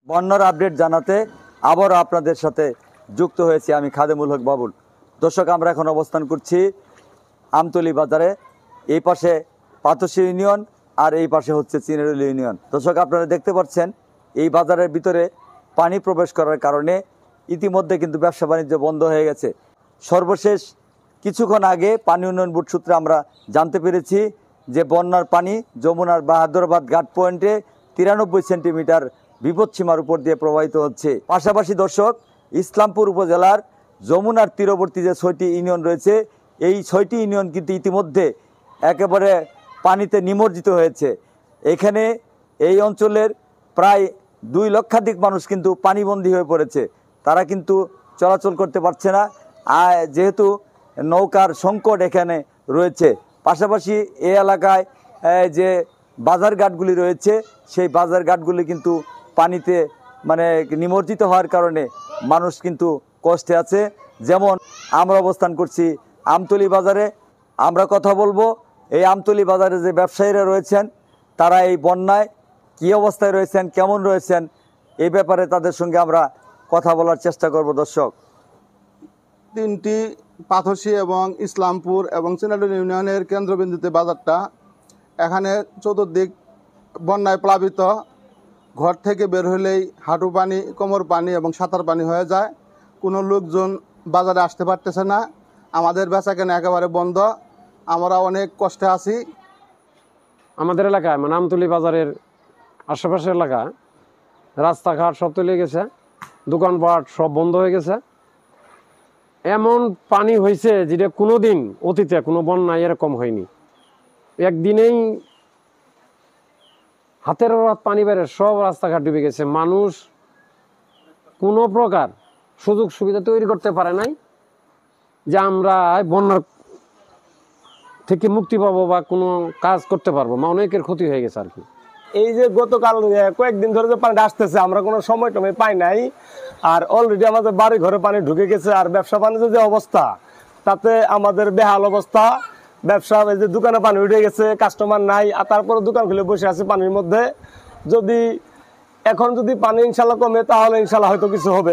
বন্যার আপডেট জানাতে আবারও আপনাদের সাথে যুক্ত হয়েছি আমি খাদেমুল হক বাবুল। দর্শক, আমরা এখন অবস্থান করছি আমতলী বাজারে। এই পাশে পাতসী ইউনিয়ন আর এই পাশে হচ্ছে চিনেরুল ইউনিয়ন। দর্শক, আপনারা দেখতে পাচ্ছেন এই বাজারের ভিতরে পানি প্রবেশ করার কারণে ইতিমধ্যে কিন্তু ব্যবসা বাণিজ্য বন্ধ হয়ে গেছে। সর্বশেষ কিছুক্ষণ আগে পানি উন্নয়ন বোর্ড সূত্রে আমরা জানতে পেরেছি যে বন্যার পানি যমুনার বাহাদুরাবাদ ঘাট পয়েন্টে 93 সেন্টিমিটার বিপদসীমার উপর দিয়ে প্রবাহিত হচ্ছে। পাশাপাশি দর্শক, ইসলামপুর উপজেলার যমুনার তীরবর্তী যে 6টি ইউনিয়ন রয়েছে, এই 6টি ইউনিয়ন কিন্তু ইতিমধ্যে একেবারে পানিতে নিমজ্জিত হয়েছে। এখানে এই অঞ্চলের প্রায় 2 লক্ষাধিক মানুষ কিন্তু পানিবন্দী হয়ে পড়েছে। তারা কিন্তু চলাচল করতে পারছে না, যেহেতু নৌকার সংকট এখানে রয়েছে। পাশাপাশি এই এলাকায় যে বাজার ঘাটগুলি রয়েছে, সেই বাজার ঘাটগুলি কিন্তু পানিতে নিমজ্জিত হওয়ার কারণে মানুষ কিন্তু কষ্টে আছে। যেমন আমরা অবস্থান করছি আমতলী বাজারে। আমরা কথা বলবো এই আমতলী বাজারে যে ব্যবসায়ীরা রয়েছেন, তারা এই বন্যায় কী অবস্থায় রয়েছেন, কেমন রয়েছেন, এই ব্যাপারে তাদের সঙ্গে আমরা কথা বলার চেষ্টা করব। দর্শক, 3টি পাথসী এবং ইসলামপুর এবং চিনারুল ইউনিয়নের কেন্দ্রবিন্দুতে বাজারটা। এখানে চতুর্দিক বন্যায় প্লাবিত, ঘর থেকে বের হলেই হাঁটু পানি, কোমর পানি এবং সাঁতার পানি হয়ে যায়। কোনো লোকজন বাজারে আসতে পারতেছে না। আমাদের বেচাকেনা একেবারে বন্ধ। আমরা অনেক কষ্টে আছি। আমাদের এলাকায় আমতলী বাজারের আশেপাশের এলাকা রাস্তাঘাট সব তলিয়ে গেছে, দোকানপাট সব বন্ধ হয়ে গেছে। এমন পানি হয়েছে যেটা কোনোদিন অতীতে কোনো বন্যায় এরকম হয়নি। একদিনেই হাতের পানি বেড়ে সব রাস্তাঘাট ডুবে গেছে। মানুষ কোনো প্রকার সুযোগ সুবিধা তৈরি করতে পারে নাই যে আমরা বন্যার থেকে মুক্তি পাবো বা কোনো কাজ করতে পারবো। অনেকের ক্ষতি হয়ে গেছে আর কি। এই যে গতকাল কয়েকদিন ধরে যে পানিটা আসতেছে, আমরা কোনো সময় টময় পাই নাই। আর অলরেডি আমাদের বাড়ি ঘরে পানি ঢুকে গেছে। আর ব্যবসা বাণিজ্যের যে অবস্থা, তাতে আমাদের বেহাল অবস্থা। ব্যবসা, এই যে দোকানে পানি উঠে গেছে, কাস্টমার নাই। আর তারপরে দোকান খুলে বসে আছে পানির মধ্যে। এখন যদি পানি ইনশাল্লাহ কমে, তাহলে ইনশাল্লাহ হয়তো কিছু হবে।